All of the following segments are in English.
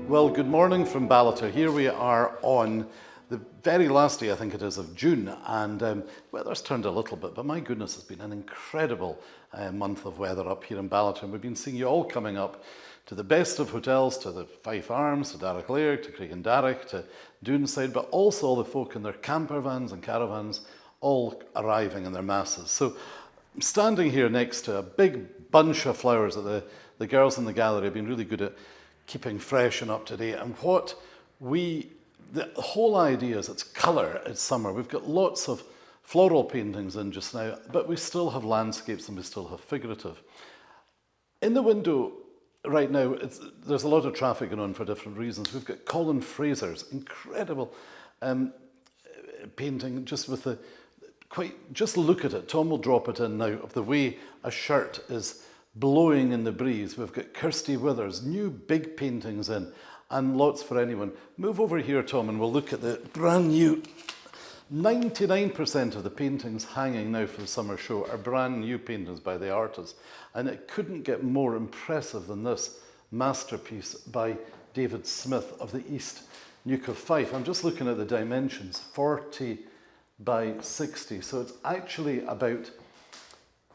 Well, good morning from Ballater. Here we are on the very last day, I think it is, of June, and weather's turned a little bit, but my goodness, it's been an incredible month of weather up here in Ballater. And we've been seeing you all coming up to the best of hotels, to the Fife Arms, to Darragh to Creigh-and-Darragh, to Doonside, but also all the folk in their camper vans and caravans all arriving in their masses. So I'm standing here next to a big bunch of flowers that the girls in the gallery have been really good at keeping fresh and up to date. And the whole idea is it's colour, it's summer. We've got lots of floral paintings in just now, but we still have landscapes and we still have figurative. In the window right now, there's a lot of traffic going on for different reasons. We've got Colin Fraser's incredible painting, just look at it. Tom will drop it in now, of the way a shirt is blowing in the breeze. We've got Kirsty Withers, new big paintings in, and lots for anyone. Move over here, Tom, and we'll look at the brand new. 99% of the paintings hanging now for the summer show are brand new paintings by the artists, and it couldn't get more impressive than this masterpiece by David Smith of the East Nuke of Fife. I'm just looking at the dimensions, 40 by 60, so it's actually about,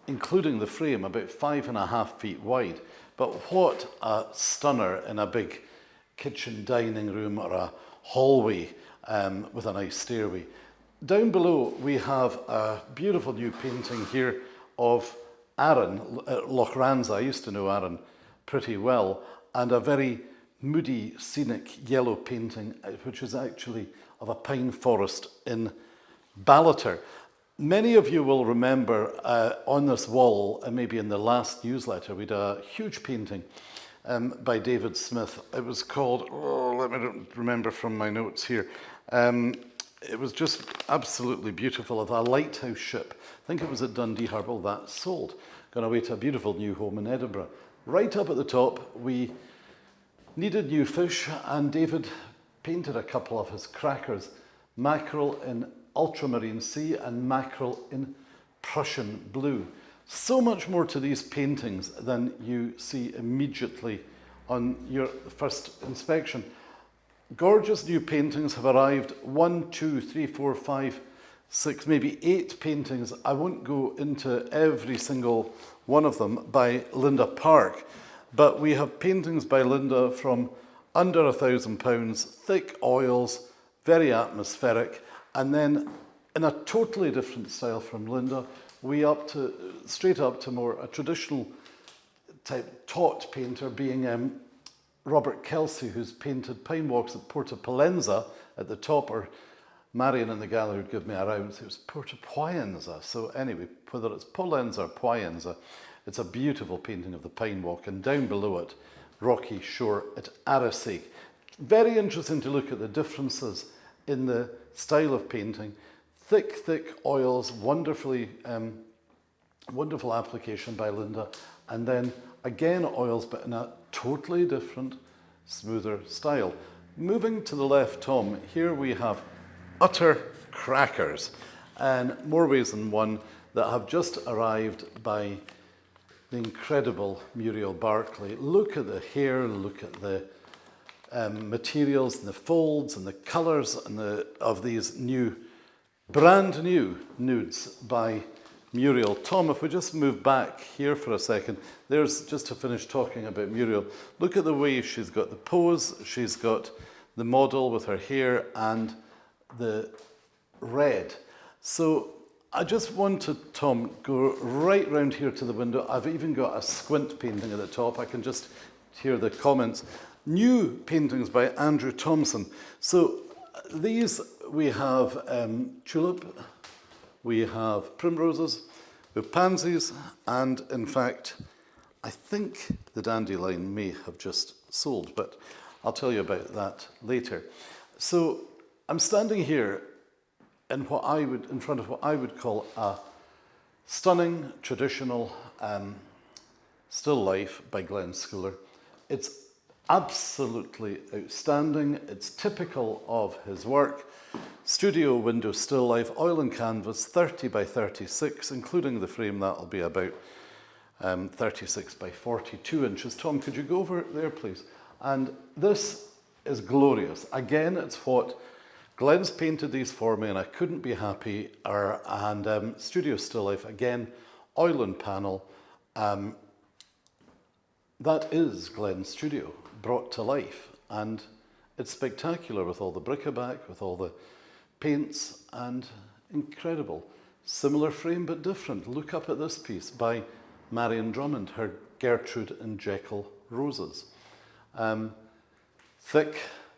including the frame, about 5.5 feet wide. But what a stunner in a big kitchen dining room or a hallway with a nice stairway. Down below we have a beautiful new painting here of Arran at Lochranza. I used to know Arran pretty well, and a very moody, scenic yellow painting, which is actually of a pine forest in Ballater. Many of you will remember on this wall, and maybe in the last newsletter, we did a huge painting by David Smith. It was called, let me remember from my notes here. It was just absolutely beautiful, of a lighthouse ship. I think it was at Dundee Harbour that sold. Gone away to a beautiful new home in Edinburgh. Right up at the top, we needed new fish, and David painted a couple of his crackers, mackerel in ultramarine sea and mackerel in Prussian blue. So much more to these paintings than you see immediately on your first inspection. Gorgeous new paintings have arrived. 1, 2, 3, 4, 5, 6, maybe 8 paintings. I won't go into every single one of them by Linda Park, but we have paintings by Linda from under £1,000, thick oils, very atmospheric. And then, in a totally different style from Linda, straight up to more a traditional type taut painter, being Robert Kelsey, who's painted Pine Walks at Porta Pollenza at the top, or Marion in the gallery would give me a round, it was Porta Poyenza. So anyway, whether it's Pollenza or Poyenza, it's a beautiful painting of the Pine Walk, and down below it, Rocky Shore at Arisaig. Very interesting to look at the differences in the style of painting. Thick oils, wonderful application by Linda, and then again oils, but in a totally different, smoother style. Moving to the left, Tom, here we have utter crackers, and more ways than one, that have just arrived by the incredible Muriel Barclay. Look at the hair, look at the materials and the folds and the colours of these brand new nudes by Muriel. Tom, if we just move back here for a second, there's, just to finish talking about Muriel, look at the way she's got the pose, she's got the model with her hair and the red. So I just want to, Tom, go right round here to the window. I've even got a squint painting at the top. I can just hear the comments. New paintings by Andrew Thompson. So these, we have tulip, we have primroses, we have pansies, and in fact, I think the dandelion may have just sold, but I'll tell you about that later. So I'm standing here in front of what I would call a stunning, traditional still life by Glenn Schooler. It's absolutely outstanding. It's typical of his work. Studio window still life, oil and canvas, 30 by 36, including the frame. That'll be about 36 by 42 inches. Tom, could you go over there, please? And this is glorious. Again, it's what Glenn's painted these for me, and I couldn't be happier. And Studio Still Life, again, oil and panel. That is Glenn's studio brought to life, and it's spectacular with all the bric-a-brac, with all the paints, and incredible. Similar frame but different. Look up at this piece by Marion Drummond, her Gertrude and Jekyll roses. Thick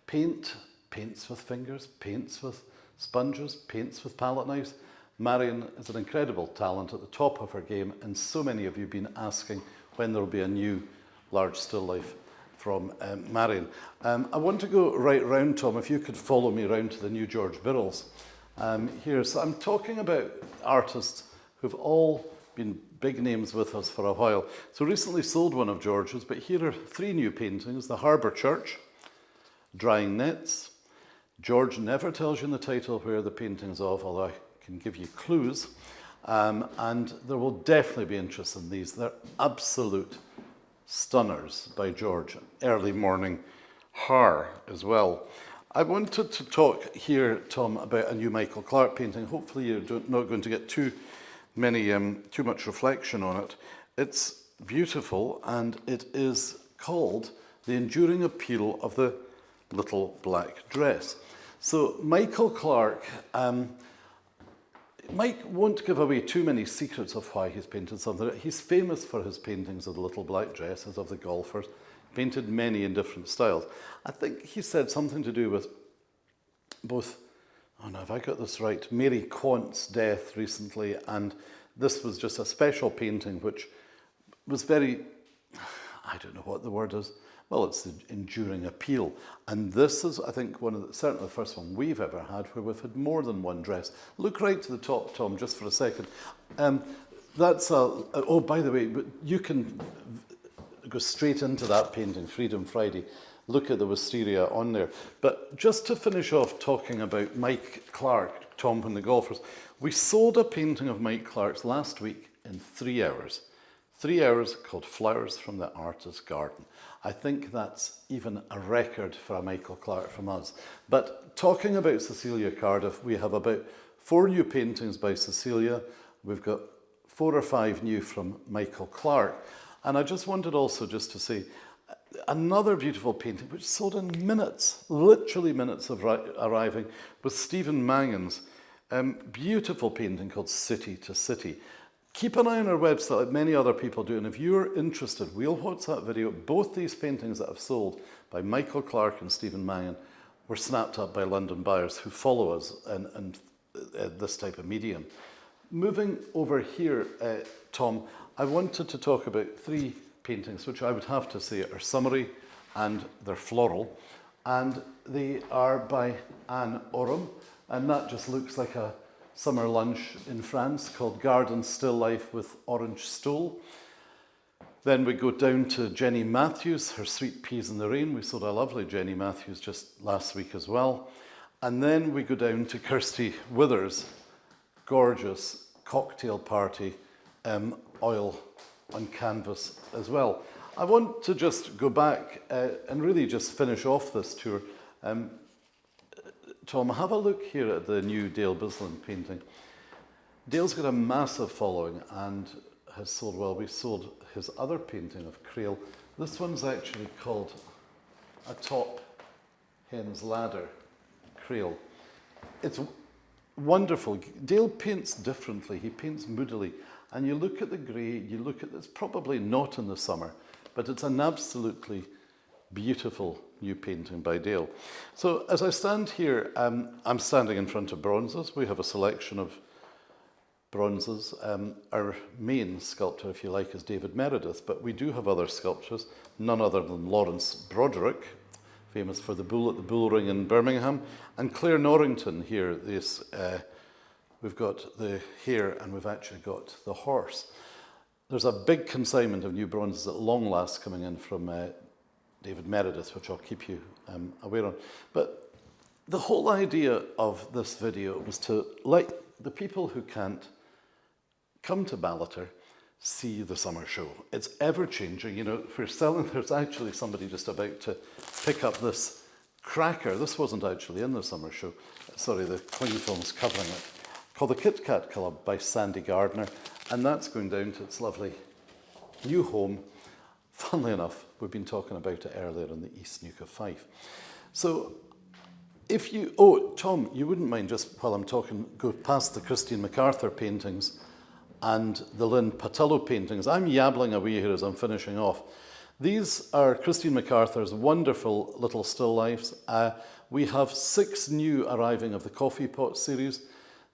paint, paints with fingers, paints with sponges, paints with palette knives. Marion is an incredible talent at the top of her game, and so many of you have been asking when there will be a new large still life from Marion. I want to go right round, Tom, if you could follow me round to the new George Birrells here. So I'm talking about artists who've all been big names with us for a while. So recently sold one of George's, but here are 3 new paintings. The Harbour Church, Drying Nets. George never tells you in the title where the painting's of, although I can give you clues. And there will definitely be interest in these. They're absolute stunners by George. Early Morning Har as well. I wanted to talk here, Tom, about a new Michael Clark painting. Hopefully you're not going to get too much reflection on it. It's beautiful, and it is called The Enduring Appeal of the Little Black Dress. So Michael Clark, Mike won't give away too many secrets of why he's painted something. He's famous for his paintings of the little black dresses of the golfers, painted many in different styles. I think he said something to do with both, oh no, have I got this right, Mary Quant's death recently, and this was just a special painting which was very, I don't know what the word is, well, it's the enduring appeal. And this is, I think, certainly the first one we've ever had where we've had more than one dress. Look right to the top, Tom, just for a second. Oh, by the way, but you can go straight into that painting, Freedom Friday. Look at the wisteria on there. But just to finish off talking about Mike Clark, Tom and the Golfers, we sold a painting of Mike Clark's last week in 3 hours. 3 hours, called Flowers from the Artist's Garden. I think that's even a record for a Michael Clark from us. But talking about Cecilia Cardiff, we have about 4 new paintings by Cecilia. We've got 4 or 5 new from Michael Clark. And I just wanted also just to say, another beautiful painting which sold in minutes, literally minutes of arriving, was Stephen Mangan's beautiful painting called City to City. Keep an eye on our website like many other people do, and if you're interested, we'll watch that video. Both these paintings that have sold by Michael Clark and Stephen Mangan were snapped up by London buyers who follow us in this type of medium. Moving over here, Tom, I wanted to talk about 3 paintings which I would have to say are summary and they're floral, and they are by Anne Oram, and that just looks like a summer lunch in France called Garden Still Life with Orange Stole. Then we go down to Jenny Matthews, her Sweet Peas in the Rain. We sold a lovely Jenny Matthews just last week as well. And then we go down to Kirsty Withers, gorgeous cocktail party, oil on canvas as well. I want to just go back and really just finish off this tour. Tom, have a look here at the new Dale Bislin painting. Dale's got a massive following and has sold well. We sold his other painting of Crail. This one's actually called Atop Hen's Ladder, Crail. It's wonderful. Dale paints differently. He paints moodily. And you look at the grey, you look at this, probably not in the summer, but it's an absolutely beautiful new painting by Dale. So as I stand here, I'm standing in front of bronzes. We have a selection of bronzes. Our main sculptor, if you like, is David Meredith, but we do have other sculptors, none other than Lawrence Broderick, famous for the bull at the Bull Ring in Birmingham, and Claire Norrington here. We've got the hare and we've actually got the horse. There's a big consignment of new bronzes at long last coming in from David Meredith, which I'll keep you aware on. But the whole idea of this video was to let the people who can't come to Ballater see the summer show. It's ever changing. You know, if we're selling, there's actually somebody just about to pick up this cracker. This wasn't actually in the summer show. Sorry, the cling film's covering it. Called the Kit Kat Club by Sandy Gardner. And that's going down to its lovely new home. Funnily enough, we've been talking about it earlier in the East Nuke of Fife. So if you, Tom, you wouldn't mind just while I'm talking, go past the Christine MacArthur paintings and the Lynn Patillo paintings. I'm yabbling away here as I'm finishing off. These are Christine MacArthur's wonderful little still lifes. We have 6 new arriving of the Coffee Pot series.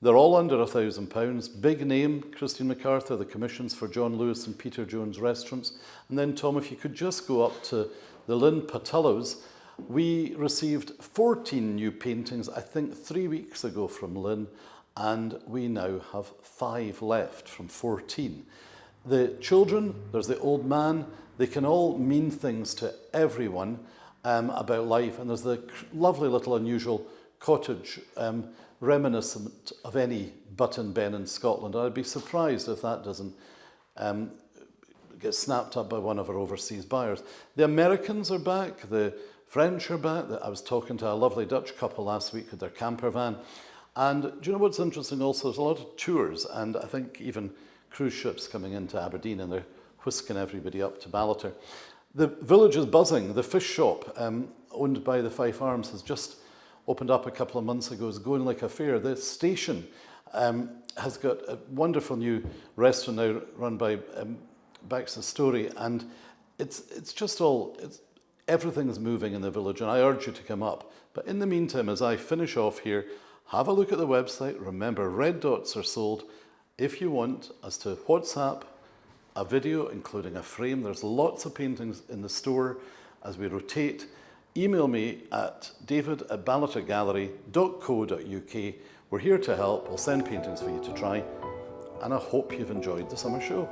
They're all under £1,000. Big name, Christine MacArthur, the commissions for John Lewis and Peter Jones restaurants. And then, Tom, if you could just go up to the Lynn Patillos. We received 14 new paintings, I think 3 weeks ago from Lynn, and we now have 5 left from 14. The children, there's the old man, they can all mean things to everyone about life, and there's the lovely little unusual cottage reminiscent of any Button Ben in Scotland. I'd be surprised if that doesn't get snapped up by one of our overseas buyers. The Americans are back, the French are back. I was talking to a lovely Dutch couple last week with their camper van. And do you know what's interesting also? There's a lot of tours, and I think even cruise ships coming into Aberdeen, and they're whisking everybody up to Ballater. The village is buzzing. The fish shop owned by the Fife Arms has just opened up a couple of months ago. It's going like a fair. The station has got a wonderful new restaurant now run by Baxter Story, and it's just all, everything's moving in the village, and I urge you to come up. But in the meantime, as I finish off here, have a look at the website. Remember, red dots are sold. If you want us to WhatsApp a video, including a frame, there's lots of paintings in the store as we rotate. Email me at david@ballatergallery.co.uk. We're here to help. We'll send paintings for you to try. And I hope you've enjoyed the summer show.